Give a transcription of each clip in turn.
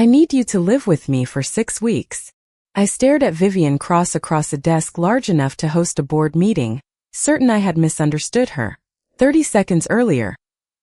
I need you to live with me for 6 weeks. I stared at Vivian cross across a desk large enough to host a board meeting, certain I had misunderstood her. 30 seconds earlier,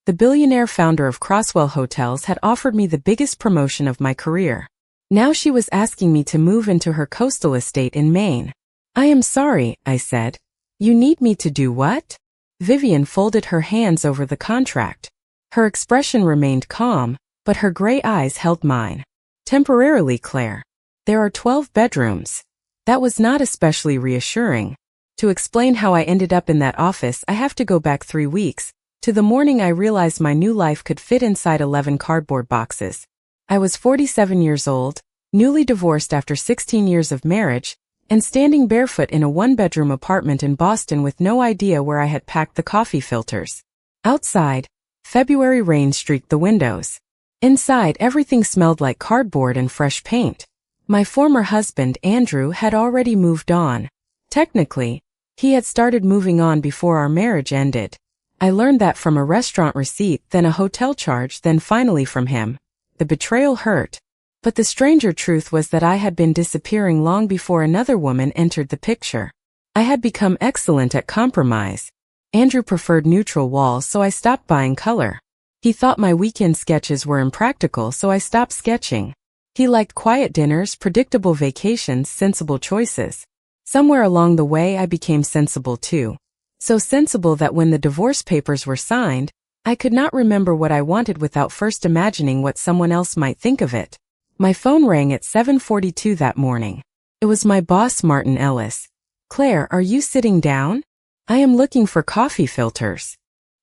the billionaire founder of Crosswell Hotels had offered me the biggest promotion of my career. Now she was asking me to move into her coastal estate in Maine. I am sorry, I said. You need me to do what? Vivian folded her hands over the contract. Her expression remained calm, but her gray eyes held mine. Temporarily, Claire. There are 12 bedrooms. That was not especially reassuring. To explain how I ended up in that office, I have to go back 3 weeks, to the morning I realized my new life could fit inside 11 cardboard boxes. I was 47 years old, newly divorced after 16 years of marriage, and standing barefoot in a one-bedroom apartment in Boston with no idea where I had packed the coffee filters. Outside, February rain streaked the windows. Inside, everything smelled like cardboard and fresh paint. My former husband, Andrew, had already moved on. Technically, he had started moving on before our marriage ended. I learned that from a restaurant receipt, then a hotel charge, then finally from him. The betrayal hurt. But the stranger truth was that I had been disappearing long before another woman entered the picture. I had become excellent at compromise. Andrew preferred neutral walls, so I stopped buying color. He thought my weekend sketches were impractical, so I stopped sketching. He liked quiet dinners, predictable vacations, sensible choices. Somewhere along the way I became sensible too. So sensible that when the divorce papers were signed, I could not remember what I wanted without first imagining what someone else might think of it. My phone rang at 7:42 that morning. It was my boss, Martin Ellis. Claire, are you sitting down? I am looking for coffee filters.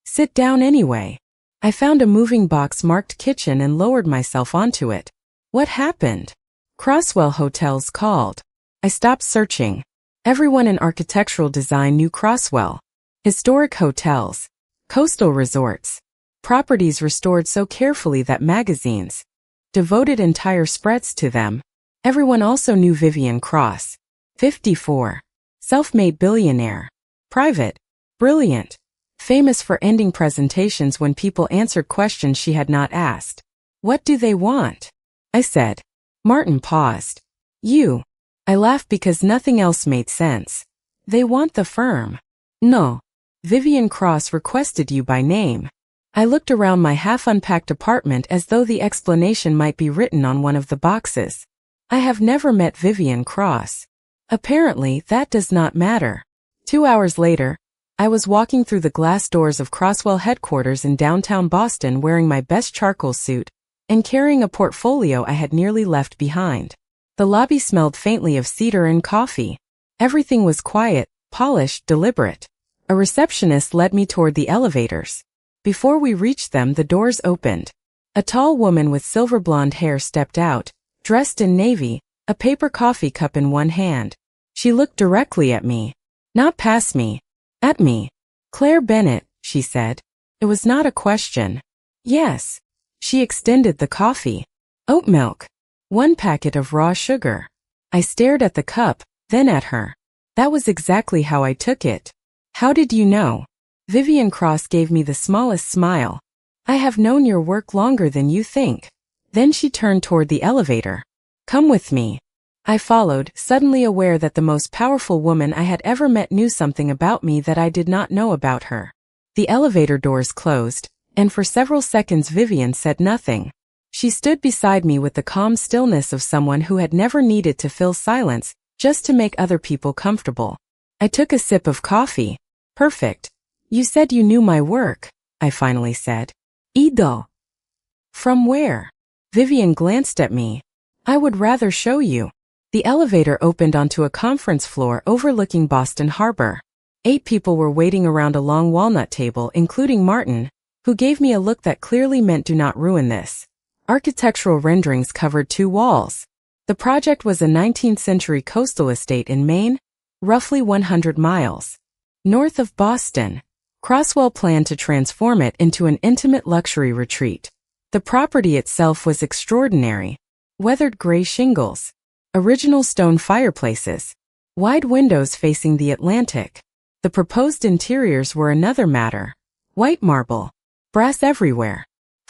Sit down anyway. I found a moving box marked kitchen and lowered myself onto it. What happened? Crosswell Hotels called. I stopped searching. Everyone in architectural design knew Crosswell. Historic hotels. Coastal resorts. Properties restored so carefully that magazines devoted entire spreads to them. Everyone also knew Vivian Cross. 54. Self-made billionaire. Private. Brilliant. Famous for ending presentations when people answered questions she had not asked. What do they want? I said. Martin paused. You. I laughed because nothing else made sense. They want the firm. No. Vivian Cross requested you by name. I looked around my half-unpacked apartment as though the explanation might be written on one of the boxes. I have never met Vivian Cross. Apparently, that does not matter. 2 hours later, I was walking through the glass doors of Crosswell headquarters in downtown Boston wearing my best charcoal suit and carrying a portfolio I had nearly left behind. The lobby smelled faintly of cedar and coffee. Everything was quiet, polished, deliberate. A receptionist led me toward the elevators. Before we reached them, the doors opened. A tall woman with silver blonde hair stepped out, dressed in navy, a paper coffee cup in one hand. She looked directly at me. Not past me. At me. Claire Bennett, she said. It was not a question. Yes. She extended the coffee. Oat milk. 1 packet of raw sugar. I stared at the cup, then at her. That was exactly how I took it. How did you know? Vivian Cross gave me the smallest smile. I have known your work longer than you think. Then she turned toward the elevator. Come with me. I followed, suddenly aware that the most powerful woman I had ever met knew something about me that I did not know about her. The elevator doors closed, and for several seconds Vivian said nothing. She stood beside me with the calm stillness of someone who had never needed to fill silence, just to make other people comfortable. I took a sip of coffee. Perfect. You said you knew my work, I finally said. Ido. From where? Vivian glanced at me. I would rather show you. The elevator opened onto a conference floor overlooking Boston Harbor. 8 people were waiting around a long walnut table, including Martin, who gave me a look that clearly meant do not ruin this. Architectural renderings covered 2 walls. The project was a 19th century coastal estate in Maine, roughly 100 miles north of Boston. Crosswell planned to transform it into an intimate luxury retreat. The property itself was extraordinary. Weathered gray shingles. Original stone fireplaces. Wide windows facing the Atlantic. The proposed interiors were another matter. White marble. Brass everywhere.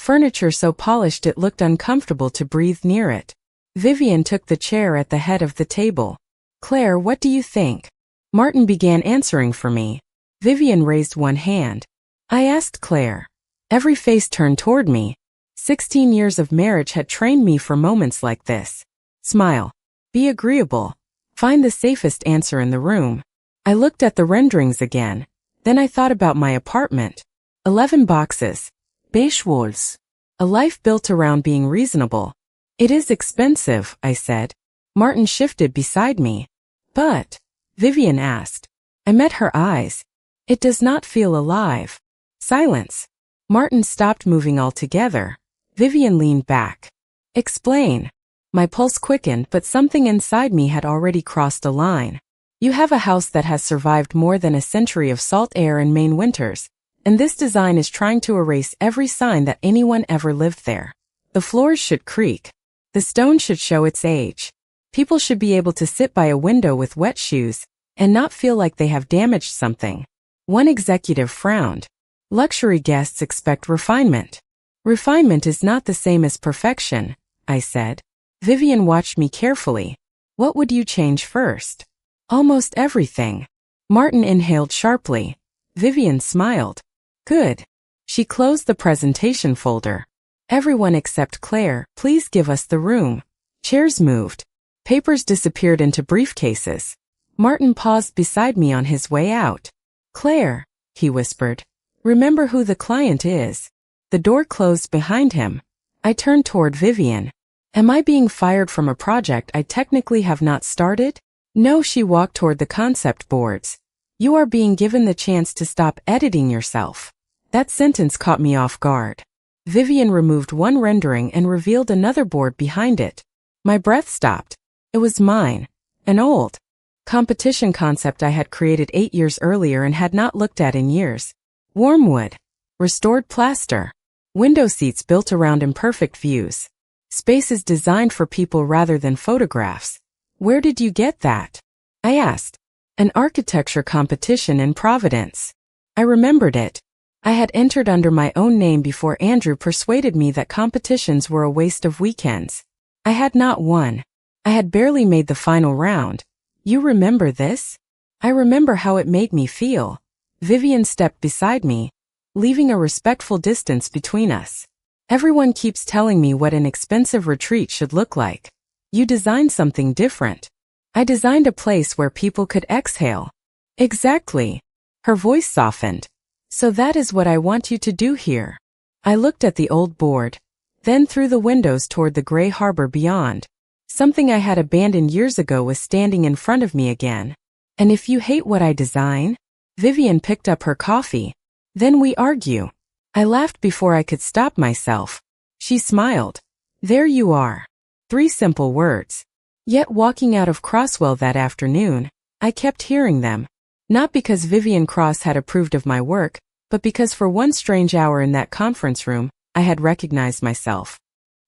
Furniture so polished it looked uncomfortable to breathe near it. Vivian took the chair at the head of the table. Claire, what do you think? Martin began answering for me. Vivian raised one hand. I asked Claire. Every face turned toward me. 16 years of marriage had trained me for moments like this. Smile. Be agreeable. Find the safest answer in the room. I looked at the renderings again. Then I thought about my apartment. 11 boxes. Beige walls. A life built around being reasonable. It is expensive, I said. Martin shifted beside me. But, Vivian asked. I met her eyes. It does not feel alive. Silence. Martin stopped moving altogether. Vivian leaned back. Explain. My pulse quickened, but something inside me had already crossed a line. You have a house that has survived more than a century of salt air and Maine winters, and this design is trying to erase every sign that anyone ever lived there. The floors should creak. The stone should show its age. People should be able to sit by a window with wet shoes and not feel like they have damaged something. One executive frowned. Luxury guests expect refinement. Refinement is not the same as perfection, I said. Vivian watched me carefully. What would you change first? Almost everything. Martin inhaled sharply. Vivian smiled. Good. She closed the presentation folder. Everyone except Claire, please give us the room. Chairs moved. Papers disappeared into briefcases. Martin paused beside me on his way out. Claire, he whispered. Remember who the client is. The door closed behind him. I turned toward Vivian. Am I being fired from a project I technically have not started? No, she walked toward the concept boards. You are being given the chance to stop editing yourself. That sentence caught me off guard. Vivian removed one rendering and revealed another board behind it. My breath stopped. It was mine. An old competition concept I had created 8 years earlier and had not looked at in years. Warm wood. Restored plaster. Window seats built around imperfect views. Spaces designed for people rather than photographs. Where did you get that? I asked. An architecture competition in Providence. I remembered it. I had entered under my own name before Andrew persuaded me that competitions were a waste of weekends. I had not won. I had barely made the final round. You remember this? I remember how it made me feel. Vivian stepped beside me, leaving a respectful distance between us. Everyone keeps telling me what an expensive retreat should look like. You designed something different. I designed a place where people could exhale. Exactly. Her voice softened. So that is what I want you to do here. I looked at the old board, then through the windows toward the gray harbor beyond. Something I had abandoned years ago was standing in front of me again. And if you hate what I design? Vivian picked up her coffee. Then we argue. I laughed before I could stop myself. She smiled. There you are. 3 simple words. Yet walking out of Crosswell that afternoon, I kept hearing them. Not because Vivian Cross had approved of my work, but because for one strange hour in that conference room, I had recognized myself.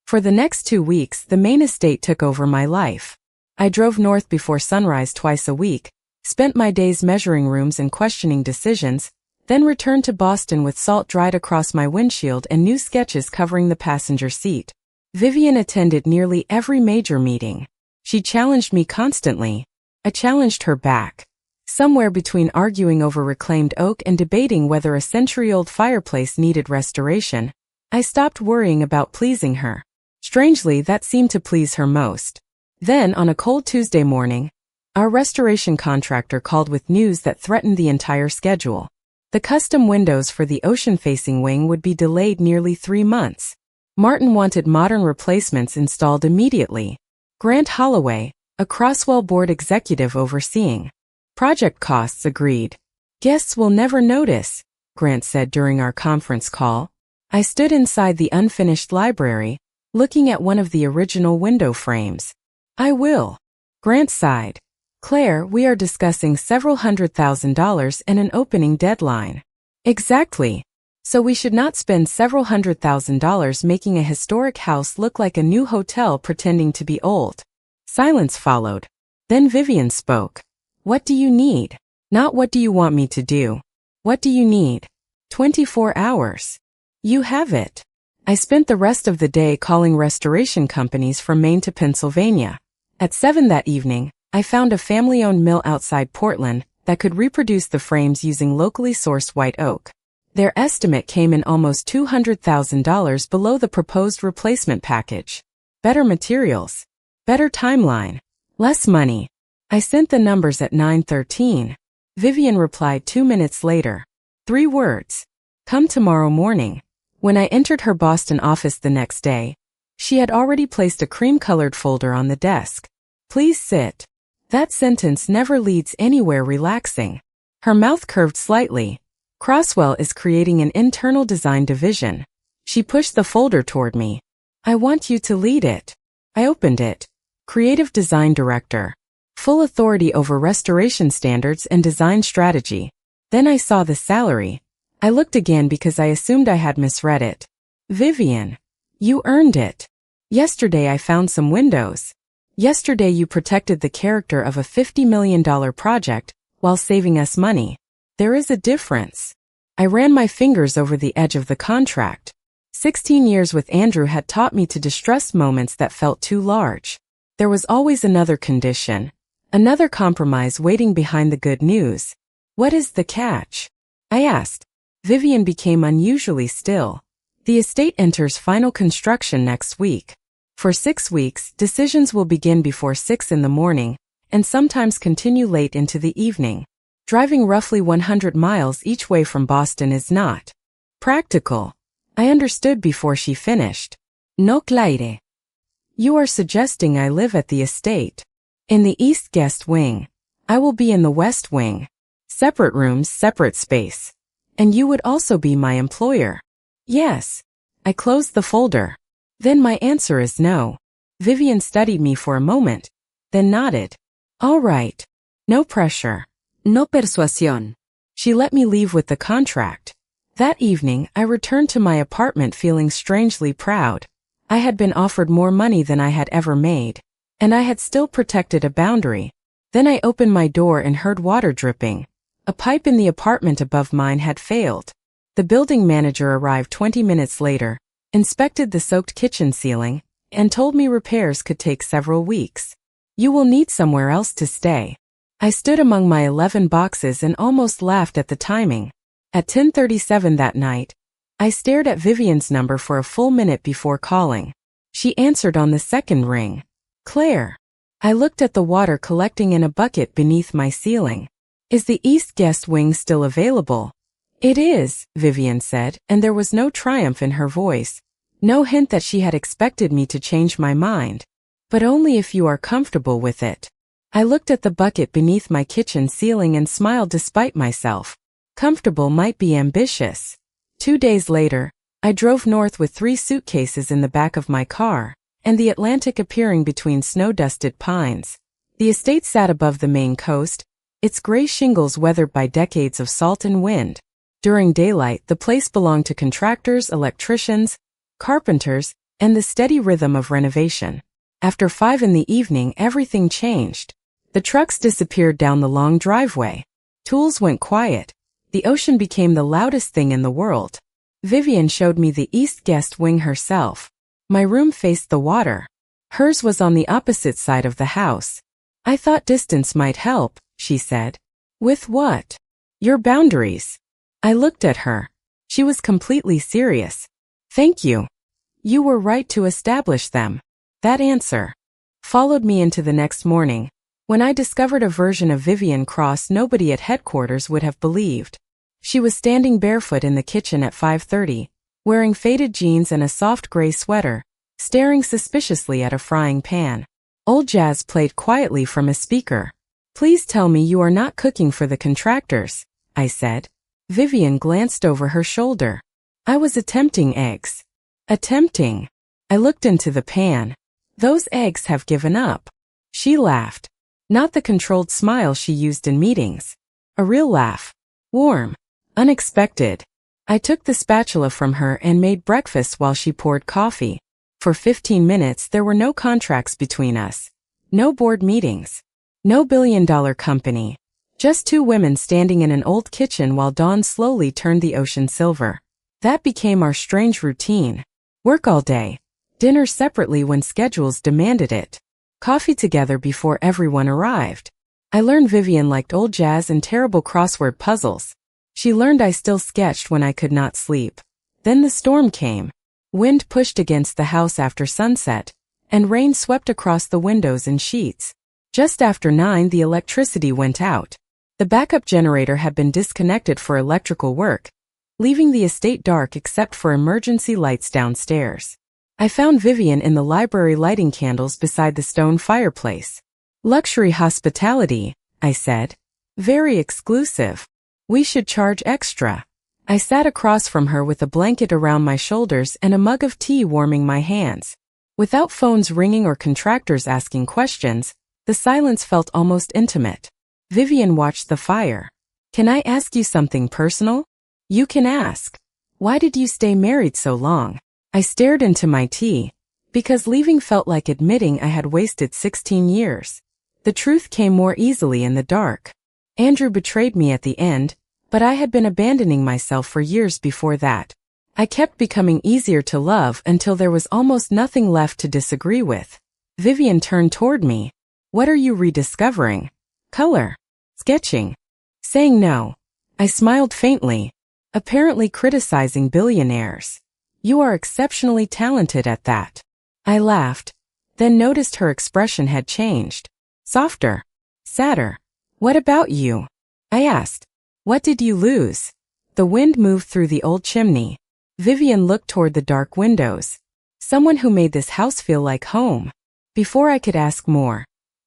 For the next 2 weeks, the Maine estate took over my life. I drove north before sunrise twice a week, spent my days measuring rooms and questioning decisions, then returned to Boston with salt dried across my windshield and new sketches covering the passenger seat. Vivian attended nearly every major meeting. She challenged me constantly. I challenged her back. Somewhere between arguing over reclaimed oak and debating whether a century-old fireplace needed restoration, I stopped worrying about pleasing her. Strangely, that seemed to please her most. Then, on a cold Tuesday morning, our restoration contractor called with news that threatened the entire schedule. The custom windows for the ocean-facing wing would be delayed nearly 3 months. Martin wanted modern replacements installed immediately. Grant Holloway, a Crosswell board executive overseeing project costs, agreed. Guests will never notice, Grant said during our conference call. I stood inside the unfinished library, looking at one of the original window frames. I will. Grant sighed. Claire, we are discussing several $100,000 and an opening deadline. Exactly. So we should not spend several $100,000 making a historic house look like a new hotel pretending to be old. Silence followed. Then Vivian spoke. What do you need? Not what do you want me to do. What do you need? 24 hours. You have it. I spent the rest of the day calling restoration companies from Maine to Pennsylvania. At 7 that evening, I found a family-owned mill outside Portland that could reproduce the frames using locally sourced white oak. Their estimate came in almost $200,000 below the proposed replacement package. Better materials. Better timeline. Less money. I sent the numbers at 9:13. Vivian replied 2 minutes later. 3 words. Come tomorrow morning. When I entered her Boston office the next day, she had already placed a cream-colored folder on the desk. Please sit. That sentence never leads anywhere relaxing. Her mouth curved slightly. Crosswell is creating an internal design division. She pushed the folder toward me. I want you to lead it. I opened it. Creative Design Director. Full authority over restoration standards and design strategy. Then I saw the salary. I looked again because I assumed I had misread it. Vivian. You earned it. Yesterday I found some windows. Yesterday you protected the character of a $50 million project while saving us money. There is a difference. I ran my fingers over the edge of the contract. 16 years with Andrew had taught me to distrust moments that felt too large. There was always another condition, another compromise waiting behind the good news. What is the catch? I asked. Vivian became unusually still. The estate enters final construction next week. For 6 weeks, decisions will begin before 6 in the morning, and sometimes continue late into the evening. Driving roughly 100 miles each way from Boston is not practical. I understood before she finished. No claire. You are suggesting I live at the estate. In the East Guest Wing. I will be in the West Wing. Separate rooms, separate space. And you would also be my employer. Yes. I closed the folder. Then my answer is no. Vivian studied me for a moment, then nodded. All right. No pressure. No persuasión. She let me leave with the contract. That evening, I returned to my apartment feeling strangely proud. I had been offered more money than I had ever made, and I had still protected a boundary. Then I opened my door and heard water dripping. A pipe in the apartment above mine had failed. The building manager arrived 20 minutes later, inspected the soaked kitchen ceiling, and told me repairs could take several weeks. You will need somewhere else to stay. I stood among my 11 boxes and almost laughed at the timing. At 10:37 that night, I stared at Vivian's number for a full minute before calling. She answered on the second ring. Claire. I looked at the water collecting in a bucket beneath my ceiling. Is the East Guest Wing still available? It is, Vivian said, and there was no triumph in her voice. No hint that she had expected me to change my mind. But only if you are comfortable with it. I looked at the bucket beneath my kitchen ceiling and smiled despite myself. Comfortable might be ambitious. 2 days later, I drove north with 3 suitcases in the back of my car, and the Atlantic appearing between snow-dusted pines. The estate sat above the Maine coast, its gray shingles weathered by decades of salt and wind. During daylight, the place belonged to contractors, electricians, carpenters, and the steady rhythm of renovation. After 5 in the evening, everything changed. The trucks disappeared down the long driveway. Tools went quiet. The ocean became the loudest thing in the world. Vivian showed me the East Guest Wing herself. My room faced the water. Hers was on the opposite side of the house. I thought distance might help, she said. With what? Your boundaries. I looked at her. She was completely serious. Thank you. You were right to establish them. That answer followed me into the next morning, when I discovered a version of Vivian Cross nobody at headquarters would have believed. She was standing barefoot in the kitchen at 5:30, wearing faded jeans and a soft gray sweater, staring suspiciously at a frying pan. Old jazz played quietly from a speaker. Please tell me you are not cooking for the contractors, I said. Vivian glanced over her shoulder. I was attempting eggs. Attempting. I looked into the pan. Those eggs have given up. She laughed. Not the controlled smile she used in meetings. A real laugh. Warm. Unexpected. I took the spatula from her and made breakfast while she poured coffee. For 15 minutes there were no contracts between us. No board meetings. No billion-dollar company. Just 2 women standing in an old kitchen while dawn slowly turned the ocean silver. That became our strange routine. Work all day. Dinner separately when schedules demanded it. Coffee together before everyone arrived. I learned Vivian liked old jazz and terrible crossword puzzles. She learned I still sketched when I could not sleep. Then the storm came. Wind pushed against the house after sunset, and rain swept across the windows in sheets. Just after 9, the electricity went out. The backup generator had been disconnected for electrical work, leaving the estate dark except for emergency lights downstairs. I found Vivian in the library lighting candles beside the stone fireplace. Luxury hospitality, I said. Very exclusive. We should charge extra. I sat across from her with a blanket around my shoulders and a mug of tea warming my hands. Without phones ringing or contractors asking questions, the silence felt almost intimate. Vivian watched the fire. Can I ask you something personal? You can ask. Why did you stay married so long? I stared into my tea, because leaving felt like admitting I had wasted 16 years. The truth came more easily in the dark. Andrew betrayed me at the end, but I had been abandoning myself for years before that. I kept becoming easier to love until there was almost nothing left to disagree with. Vivian turned toward me. What are you rediscovering? Color. Sketching. Saying no. I smiled faintly, apparently criticizing billionaires. You are exceptionally talented at that. I laughed, then noticed her expression had changed. Softer. Sadder. What about you? I asked. What did you lose? The wind moved through the old chimney. Vivian looked toward the dark windows. Someone who made this house feel like home. Before I could ask more,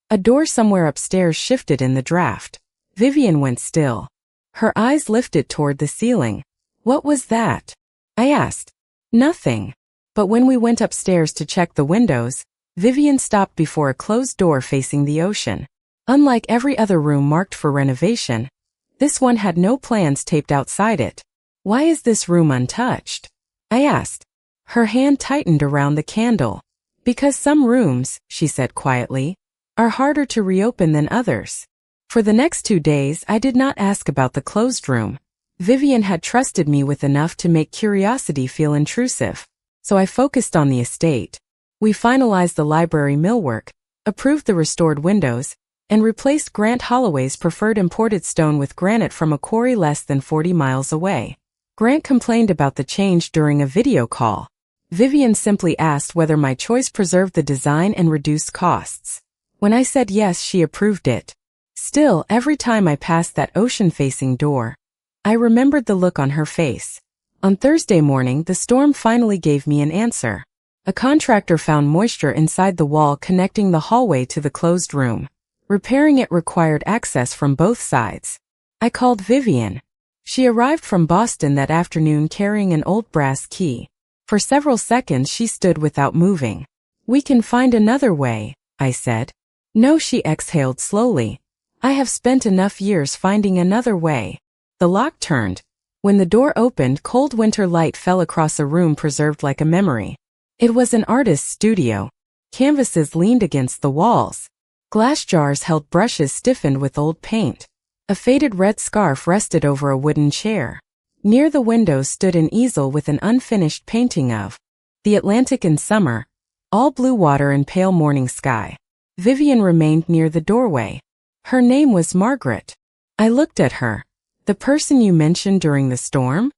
a door somewhere upstairs shifted in the draft. Vivian went still. Her eyes lifted toward the ceiling. What was that? I asked. Nothing. But when we went upstairs to check the windows, Vivian stopped before a closed door facing the ocean. Unlike every other room marked for renovation, this one had no plans taped outside it. Why is this room untouched? I asked. Her hand tightened around the candle. Because some rooms, she said quietly, are harder to reopen than others. For the next 2 days, I did not ask about the closed room. Vivian had trusted me with enough to make curiosity feel intrusive. So I focused on the estate. We finalized the library millwork, approved the restored windows, and replaced Grant Holloway's preferred imported stone with granite from a quarry less than 40 miles away. Grant complained about the change during a video call. Vivian simply asked whether my choice preserved the design and reduced costs. When I said yes, she approved it. Still, every time I passed that ocean-facing door, I remembered the look on her face. On Thursday morning, the storm finally gave me an answer. A contractor found moisture inside the wall connecting the hallway to the closed room. Repairing it required access from both sides. I called Vivian. She arrived from Boston that afternoon carrying an old brass key. For several seconds she stood without moving. We can find another way, I said. No, she exhaled slowly. I have spent enough years finding another way. The lock turned. When the door opened, cold winter light fell across a room preserved like a memory. It was an artist's studio. Canvases leaned against the walls. Glass jars held brushes stiffened with old paint. A faded red scarf rested over a wooden chair. Near the window stood an easel with an unfinished painting of the Atlantic in summer, all blue water and pale morning sky. Vivian remained near the doorway. Her name was Margaret. I looked at her. The person you mentioned during the storm?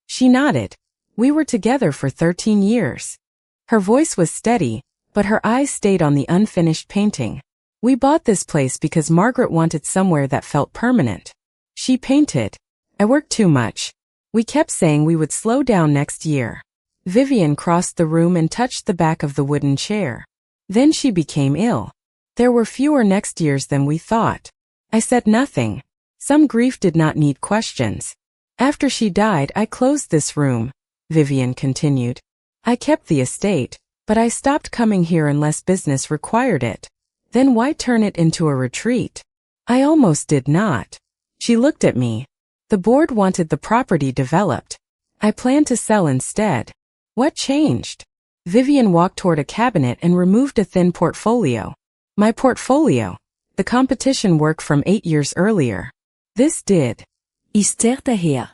She nodded. We were together for 13 years. Her voice was steady, but her eyes stayed on the unfinished painting. We bought this place because Margaret wanted somewhere that felt permanent. She painted. I worked too much. We kept saying we would slow down next year. Vivian crossed the room and touched the back of the wooden chair. Then she became ill. There were fewer next years than we thought. I said nothing. Some grief did not need questions. After she died, I closed this room, Vivian continued. I kept the estate, but I stopped coming here unless business required it. Then why turn it into a retreat? I almost did not. She looked at me. The board wanted the property developed. I planned to sell instead. What changed? Vivian walked toward a cabinet and removed a thin portfolio. My portfolio. The competition work from 8 years earlier. This did. Ist daher.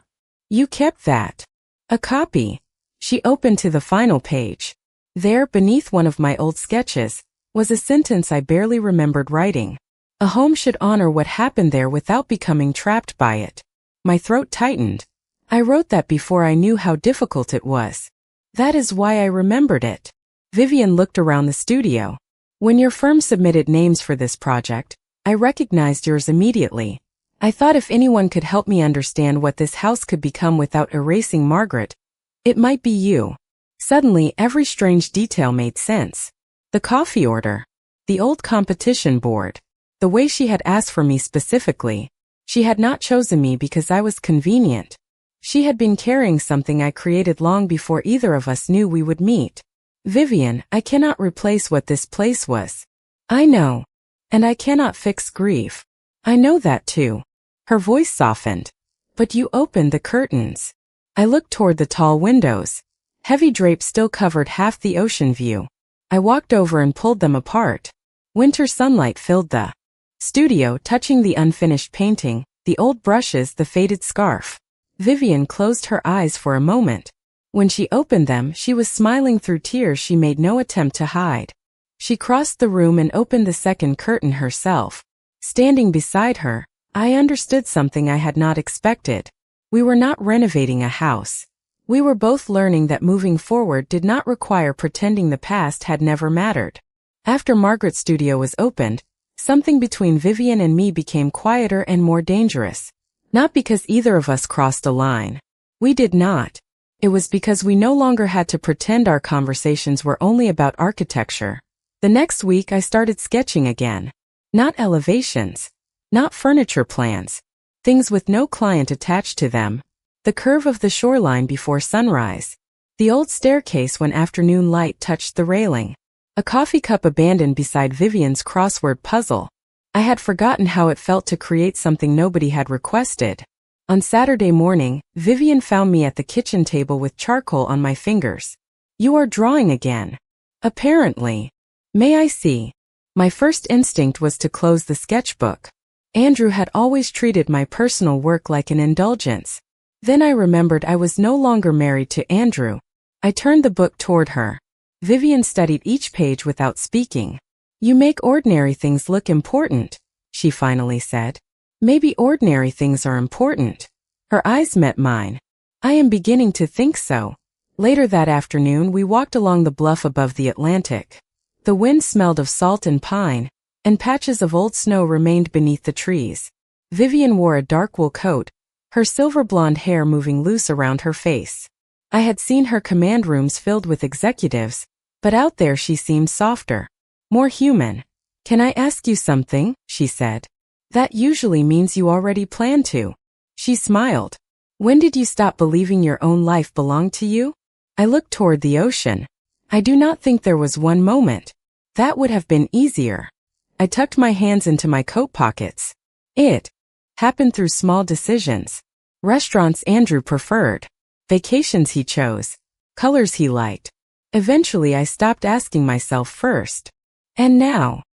You kept that. A copy. She opened to the final page. There, beneath one of my old sketches, was a sentence I barely remembered writing. A home should honor what happened there without becoming trapped by it. My throat tightened. I wrote that before I knew how difficult it was. That is why I remembered it. Vivian looked around the studio. When your firm submitted names for this project, I recognized yours immediately. I thought if anyone could help me understand what this house could become without erasing Margaret, it might be you. Suddenly, every strange detail made sense. The coffee order. The old competition board. The way she had asked for me specifically. She had not chosen me because I was convenient. She had been carrying something I created long before either of us knew we would meet. Vivian, I cannot replace what this place was. I know. And I cannot fix grief. I know that too. Her voice softened. But you opened the curtains. I looked toward the tall windows. Heavy drapes still covered half the ocean view. I walked over and pulled them apart. Winter sunlight filled the studio, touching the unfinished painting, the old brushes, the faded scarf. Vivian closed her eyes for a moment. When she opened them, she was smiling through tears she made no attempt to hide. She crossed the room and opened the second curtain herself. Standing beside her, I understood something I had not expected. We were not renovating a house. We were both learning that moving forward did not require pretending the past had never mattered. After Margaret's studio was opened, something between Vivian and me became quieter and more dangerous. Not because either of us crossed a line. We did not. It was because we no longer had to pretend our conversations were only about architecture. The next week I started sketching again. Not elevations. Not furniture plans. Things with no client attached to them. The curve of the shoreline before sunrise. The old staircase when afternoon light touched the railing. A coffee cup abandoned beside Vivian's crossword puzzle. I had forgotten how it felt to create something nobody had requested. On Saturday morning, Vivian found me at the kitchen table with charcoal on my fingers. You are drawing again. Apparently. May I see? My first instinct was to close the sketchbook. Andrew had always treated my personal work like an indulgence. Then I remembered I was no longer married to Andrew. I turned the book toward her. Vivian studied each page without speaking. You make ordinary things look important, she finally said. Maybe ordinary things are important. Her eyes met mine. I am beginning to think so. Later that afternoon we walked along the bluff above the Atlantic. The wind smelled of salt and pine, and patches of old snow remained beneath the trees. Vivian wore a dark wool coat, her silver blonde hair moving loose around her face. I had seen her command rooms filled with executives, but out there she seemed softer, more human. Can I ask you something? She said. That usually means you already plan to. She smiled. When did you stop believing your own life belonged to you? I looked toward the ocean. I do not think there was one moment. That would have been easier. I tucked my hands into my coat pockets. It happened through small decisions. Restaurants Andrew preferred. Vacations he chose. Colors he liked. Eventually I stopped asking myself first. And now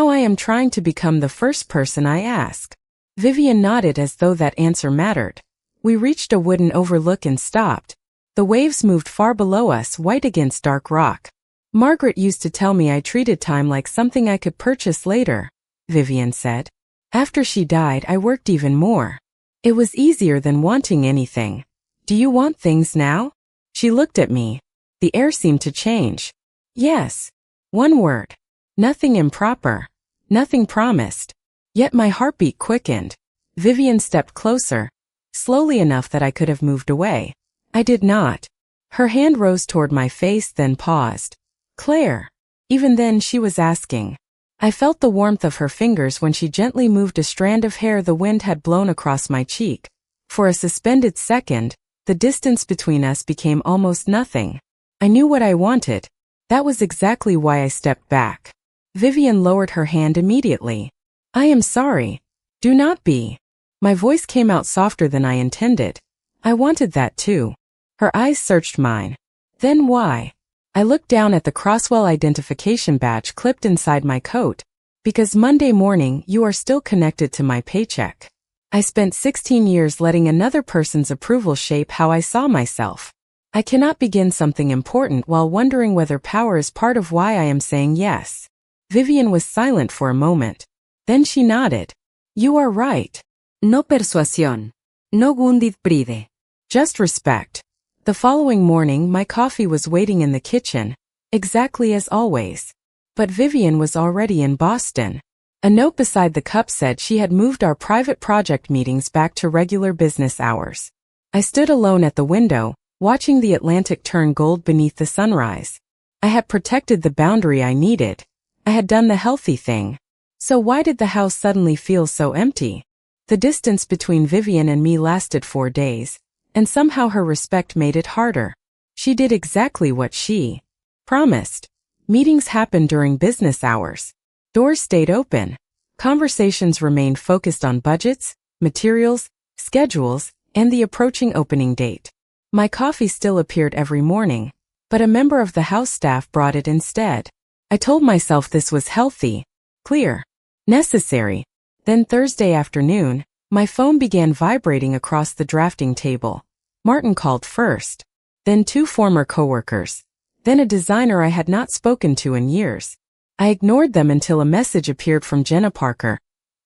I am trying to become the first person I ask. Vivian nodded as though that answer mattered. We reached a wooden overlook and stopped. The waves moved far below us, white against dark rock. Margaret used to tell me I treated time like something I could purchase later, Vivian said. After she died, I worked even more. It was easier than wanting anything. Do you want things now? She looked at me. The air seemed to change. Yes. One word. Nothing improper. Nothing promised. Yet my heartbeat quickened. Vivian stepped closer, slowly enough that I could have moved away. I did not. Her hand rose toward my face, then paused. Claire. Even then she was asking. I felt the warmth of her fingers when she gently moved a strand of hair the wind had blown across my cheek. For a suspended second, the distance between us became almost nothing. I knew what I wanted. That was exactly why I stepped back. Vivian lowered her hand immediately. I am sorry. Do not be. My voice came out softer than I intended. I wanted that too. Her eyes searched mine. Then why? I looked down at the Crosswell identification badge clipped inside my coat. Because Monday morning you are still connected to my paycheck. I spent 16 years letting another person's approval shape how I saw myself. I cannot begin something important while wondering whether power is part of why I am saying yes. Vivian was silent for a moment. Then she nodded. You are right. No persuasión. No gundit pride. Just respect. The following morning my coffee was waiting in the kitchen, exactly as always. But Vivian was already in Boston. A note beside the cup said she had moved our private project meetings back to regular business hours. I stood alone at the window, watching the Atlantic turn gold beneath the sunrise. I had protected the boundary I needed. I had done the healthy thing. So why did the house suddenly feel so empty? The distance between Vivian and me lasted 4 days, and somehow her respect made it harder. She did exactly what she promised. Meetings happened during business hours. Doors stayed open. Conversations remained focused on budgets, materials, schedules, and the approaching opening date. My coffee still appeared every morning, but a member of the house staff brought it instead. I told myself this was healthy, clear, necessary. Then Thursday afternoon, my phone began vibrating across the drafting table. Martin called first, then 2 former coworkers, then a designer I had not spoken to in years. I ignored them until a message appeared from Jenna Parker,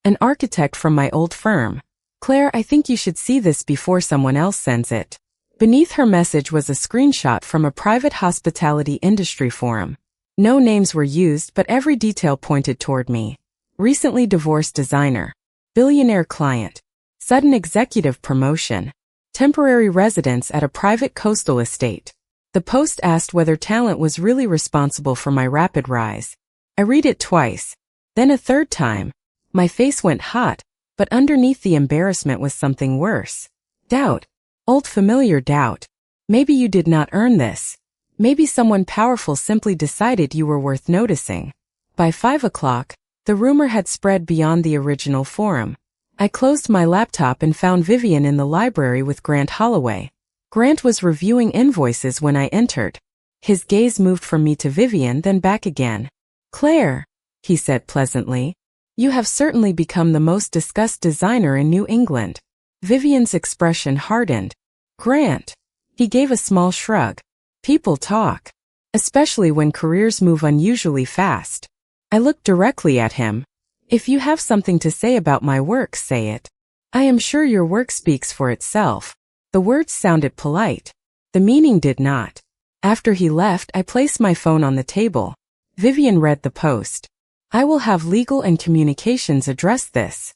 an architect from my old firm. Claire, I think you should see this before someone else sends it. Beneath her message was a screenshot from a private hospitality industry forum. No names were used, but every detail pointed toward me. Recently divorced designer. Billionaire client. Sudden executive promotion. Temporary residence at a private coastal estate. The post asked whether talent was really responsible for my rapid rise. I read it twice. Then a third time. My face went hot, but underneath the embarrassment was something worse. Doubt. Old familiar doubt. Maybe you did not earn this. Maybe someone powerful simply decided you were worth noticing. By 5 o'clock, the rumor had spread beyond the original forum. I closed my laptop and found Vivian in the library with Grant Holloway. Grant was reviewing invoices when I entered. His gaze moved from me to Vivian, then back again. Claire, he said pleasantly, you have certainly become the most discussed designer in New England. Vivian's expression hardened. Grant. He gave a small shrug. People talk. Especially when careers move unusually fast. I looked directly at him. If you have something to say about my work, say it. I am sure your work speaks for itself. The words sounded polite. The meaning did not. After he left, I placed my phone on the table. Vivian read the post. I will have legal and communications address this.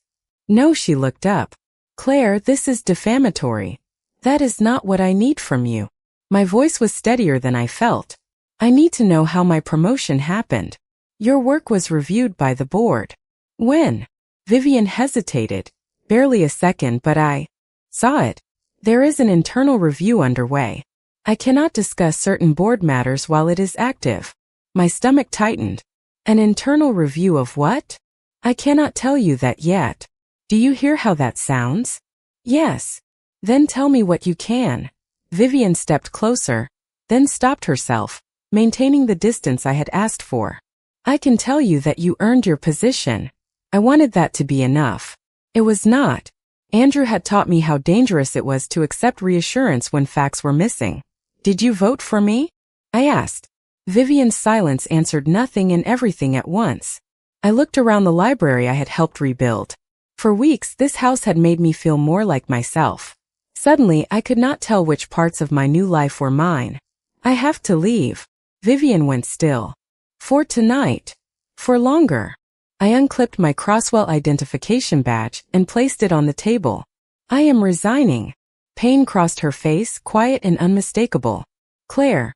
No, she looked up. Claire, this is defamatory. That is not what I need from you. My voice was steadier than I felt. I need to know how my promotion happened. Your work was reviewed by the board. When? Vivian hesitated. Barely a second, but I saw it. There is an internal review underway. I cannot discuss certain board matters while it is active. My stomach tightened. An internal review of what? I cannot tell you that yet. Do you hear how that sounds? Yes. Then tell me what you can. Vivian stepped closer, then stopped herself, maintaining the distance I had asked for. I can tell you that you earned your position. I wanted that to be enough. It was not. Andrew had taught me how dangerous it was to accept reassurance when facts were missing. Did you vote for me? I asked. Vivian's silence answered nothing and everything at once. I looked around the library I had helped rebuild. For weeks, this house had made me feel more like myself. Suddenly, I could not tell which parts of my new life were mine. I have to leave. Vivian went still. For tonight. For longer. I unclipped my Crosswell identification badge and placed it on the table. I am resigning. Pain crossed her face, quiet and unmistakable. Claire,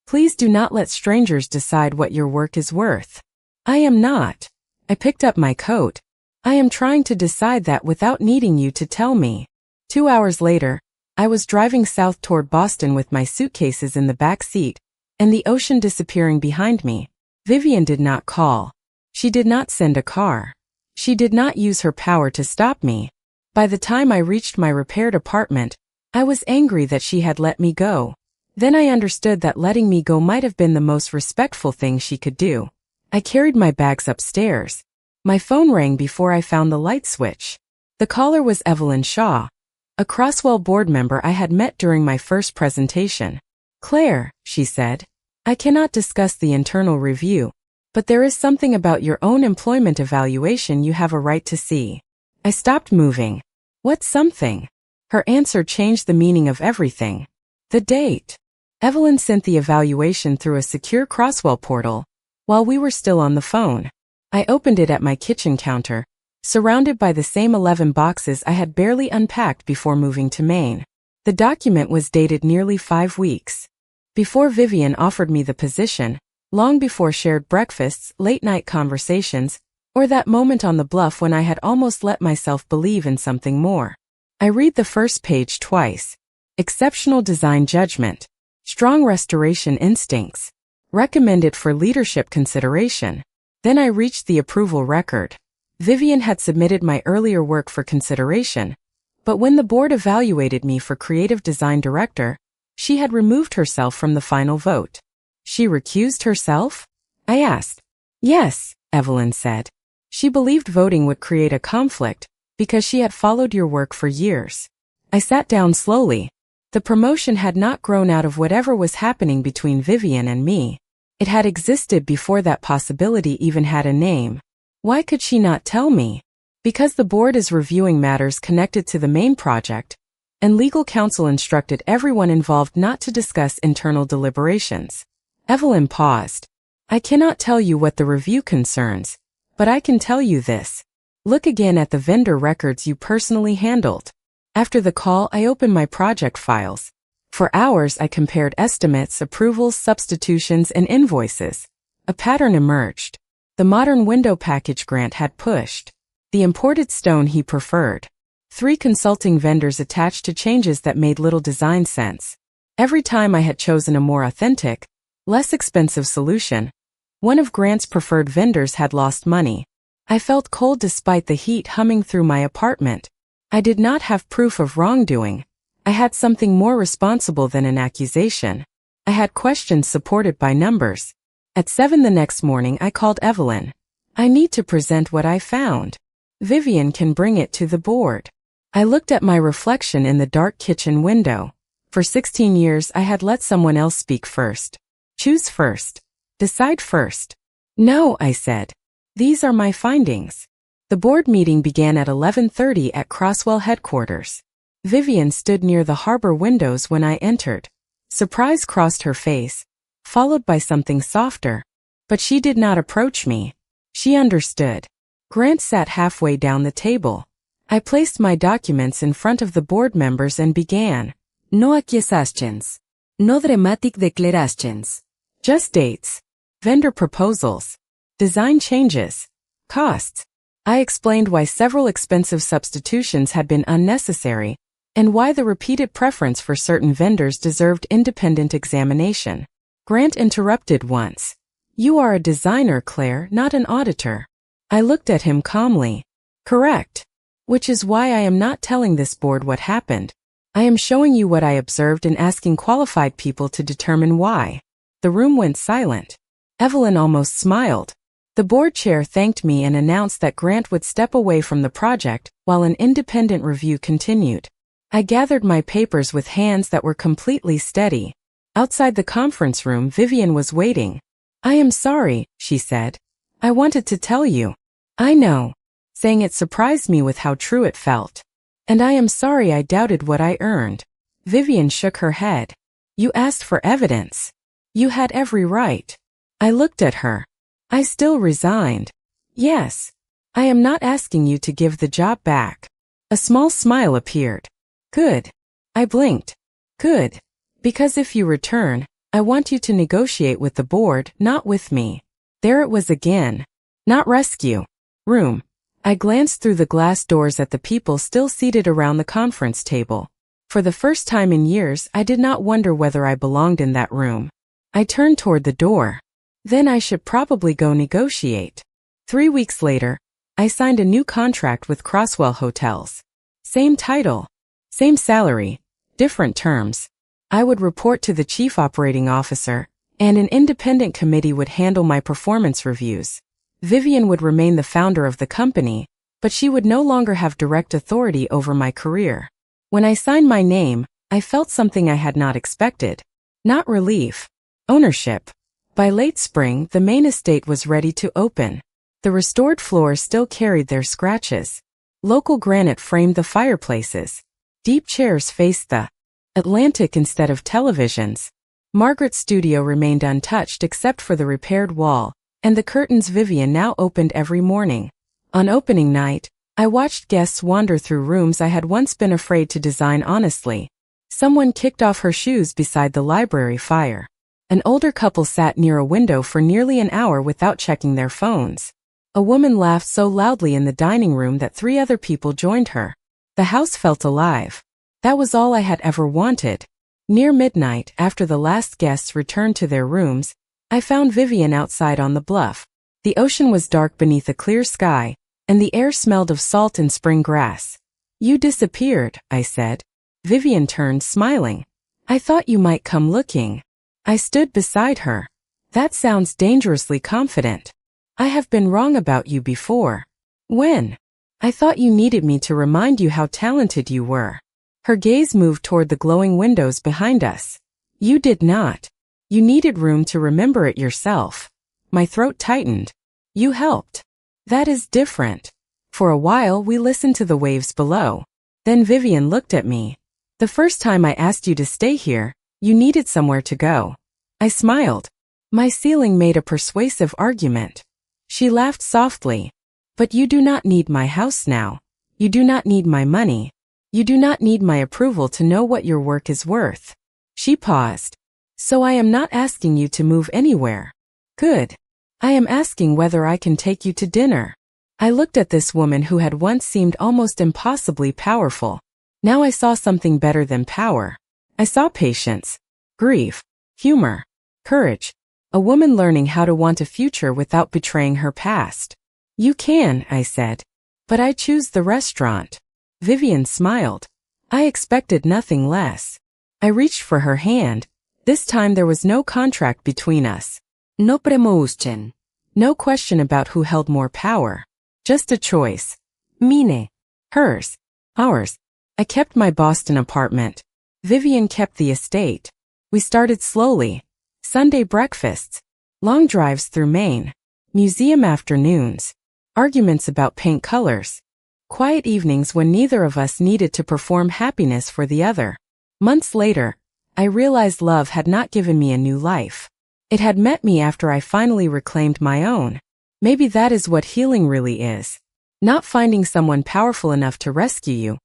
please do not let strangers decide what your work is worth. I am not. I picked up my coat. I am trying to decide that without needing you to tell me. 2 hours later, I was driving south toward Boston with my suitcases in the back seat, and the ocean disappearing behind me. Vivian did not call. She did not send a car. She did not use her power to stop me. By the time I reached my repaired apartment, I was angry that she had let me go. Then I understood that letting me go might have been the most respectful thing she could do. I carried my bags upstairs. My phone rang before I found the light switch. The caller was Evelyn Shaw, a Crosswell board member I had met during my first presentation. Claire, she said, I cannot discuss the internal review, but there is something about your own employment evaluation you have a right to see. I stopped moving. What's something? Her answer changed the meaning of everything. The date. Evelyn sent the evaluation through a secure Crosswell portal. While we were still on the phone, I opened it at my kitchen counter, surrounded by the same 11 boxes I had barely unpacked before moving to Maine. The document was dated nearly 5 weeks before Vivian offered me the position, long before shared breakfasts, late-night conversations, or that moment on the bluff when I had almost let myself believe in something more. I read the first page twice. Exceptional design judgment. Strong restoration instincts. Recommended for leadership consideration. Then I reached the approval record. Vivian had submitted my earlier work for consideration, but when the board evaluated me for creative design director, she had removed herself from the final vote. She recused herself? I asked. Yes, Evelyn said. She believed voting would create a conflict because she had followed your work for years. I sat down slowly. The promotion had not grown out of whatever was happening between Vivian and me. It had existed before that possibility even had a name. Why could she not tell me? Because the board is reviewing matters connected to the Maine project, and legal counsel instructed everyone involved not to discuss internal deliberations. Evelyn paused. I cannot tell you what the review concerns, but I can tell you this. Look again at the vendor records you personally handled. After the call, I opened my project files. For hours, I compared estimates, approvals, substitutions, and invoices. A pattern emerged. The modern window package Grant had pushed. The imported stone he preferred. 3 consulting vendors attached to changes that made little design sense. Every time I had chosen a more authentic, less expensive solution, one of Grant's preferred vendors had lost money. I felt cold despite the heat humming through my apartment. I did not have proof of wrongdoing. I had something more responsible than an accusation. I had questions supported by numbers. At 7 the next morning, I called Evelyn. I need to present what I found. Vivian can bring it to the board. I looked at my reflection in the dark kitchen window. For 16 years, I had let someone else speak first. Choose first. Decide first. No, I said. These are my findings. The board meeting began at 11:30 at Crosswell headquarters. Vivian stood near the harbor windows when I entered. Surprise crossed her face, followed by something softer. But she did not approach me. She understood. Grant sat halfway down the table. I placed my documents in front of the board members and began. No accusations. No dramatic declarations. Just dates. Vendor proposals. Design changes. Costs. I explained why several expensive substitutions had been unnecessary, and why the repeated preference for certain vendors deserved independent examination. Grant interrupted once. You are a designer, Claire, not an auditor. I looked at him calmly. Correct. Which is why I am not telling this board what happened. I am showing you what I observed and asking qualified people to determine why. The room went silent. Evelyn almost smiled. The board chair thanked me and announced that Grant would step away from the project while an independent review continued. I gathered my papers with hands that were completely steady. Outside the conference room, Vivian was waiting. I am sorry, she said. I wanted to tell you. I know. Saying it surprised me with how true it felt. And I am sorry I doubted what I earned. Vivian shook her head. You asked for evidence. You had every right. I looked at her. I still resigned. Yes. I am not asking you to give the job back. A small smile appeared. Good. I blinked. Good. Because if you return, I want you to negotiate with the board, not with me. There it was again. Not rescue. Room. I glanced through the glass doors at the people still seated around the conference table. For the first time in years, I did not wonder whether I belonged in that room. I turned toward the door. Then I should probably go negotiate. 3 weeks later, I signed a new contract with Crosswell Hotels. Same title. Same salary. Different terms. I would report to the chief operating officer, and an independent committee would handle my performance reviews. Vivian would remain the founder of the company, but she would no longer have direct authority over my career. When I signed my name, I felt something I had not expected. Not relief. Ownership. By late spring, the Maine estate was ready to open. The restored floors still carried their scratches. Local granite framed the fireplaces. Deep chairs faced the Atlantic instead of televisions. Margaret's studio remained untouched except for the repaired wall, and the curtains Vivian now opened every morning. On opening night, I watched guests wander through rooms I had once been afraid to design honestly. Someone kicked off her shoes beside the library fire. An older couple sat near a window for nearly an hour without checking their phones. A woman laughed so loudly in the dining room that 3 other people joined her. The house felt alive. That was all I had ever wanted. Near midnight, after the last guests returned to their rooms, I found Vivian outside on the bluff. The ocean was dark beneath a clear sky, and the air smelled of salt and spring grass. "You disappeared," I said. Vivian turned, smiling. "I thought you might come looking." I stood beside her. "That sounds dangerously confident. I have been wrong about you before." "When?" "I thought you needed me to remind you how talented you were." Her gaze moved toward the glowing windows behind us. "You did not. You needed room to remember it yourself." My throat tightened. "You helped." "That is different." For a while we listened to the waves below. Then Vivian looked at me. "The first time I asked you to stay here, you needed somewhere to go." I smiled. My ceiling made a persuasive argument. She laughed softly. "But you do not need my house now. You do not need my money. You do not need my approval to know what your work is worth." She paused. "So I am not asking you to move anywhere." "Good. I am asking whether I can take you to dinner." I looked at this woman who had once seemed almost impossibly powerful. Now I saw something better than power. I saw patience, grief, humor, courage. A woman learning how to want a future without betraying her past. "You can," I said. "But I choose the restaurant." Vivian smiled. I expected nothing less. I reached for her hand. This time there was no contract between us. No promotion. No question about who held more power. Just a choice. Mine. Hers. Ours. I kept my Boston apartment. Vivian kept the estate. We started slowly. Sunday breakfasts. Long drives through Maine. Museum afternoons. Arguments about paint colors. Quiet evenings when neither of us needed to perform happiness for the other. Months later, I realized love had not given me a new life. It had met me after I finally reclaimed my own. Maybe that is what healing really is. Not finding someone powerful enough to rescue you,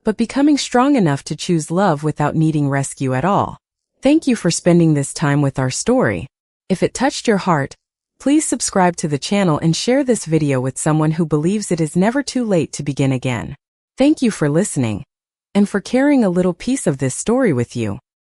but becoming strong enough to choose love without needing rescue at all. Thank you for spending this time with our story. If it touched your heart, please subscribe to the channel and share this video with someone who believes it is never too late to begin again. Thank you for listening, and for carrying a little piece of this story with you.